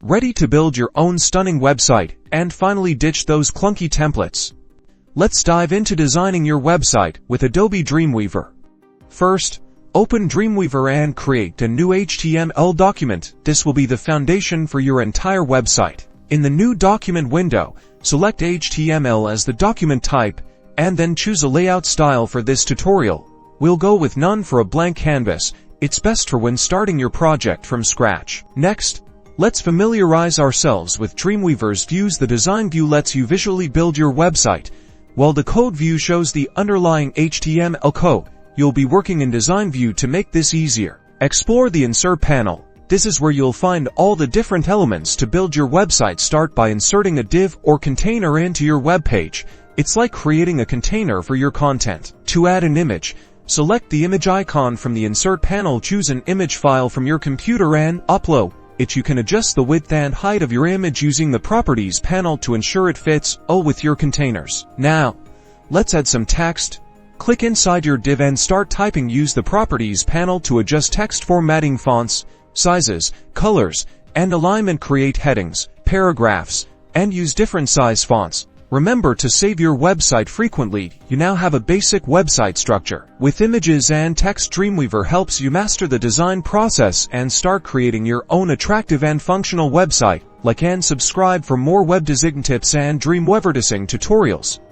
Ready to build your own stunning website and finally ditch those clunky templates? Let's dive into designing your website with Adobe Dreamweaver. First, open Dreamweaver and create a new HTML document. This will be the foundation for your entire website. In the new document window, select HTML as the document type and then choose a layout style for this tutorial. We'll go with none for a blank canvas. It's best for when starting your project from scratch. Next, let's familiarize ourselves with Dreamweaver's views. The design view lets you visually build your website, while the code view shows the underlying HTML code. You'll be working in design view to make this easier. Explore the insert panel. This is where you'll find all the different elements to build your website. Start by inserting a div or container into your web page. It's like creating a container for your content. To add an image, select the image icon from the insert panel. Choose an image file from your computer and upload it. You can adjust the width and height of your image using the properties panel to ensure it fits with your containers. Now, let's add some text. Click inside your div and start typing. Use the properties panel to adjust text formatting, fonts, sizes, colors, and alignment. Create headings, paragraphs, and use different size fonts. Remember to save your website frequently. You now have a basic website structure. With images and text, Dreamweaver helps you master the design process and start creating your own attractive and functional website. Like and subscribe for more web design tips and Dreamweaver design tutorials.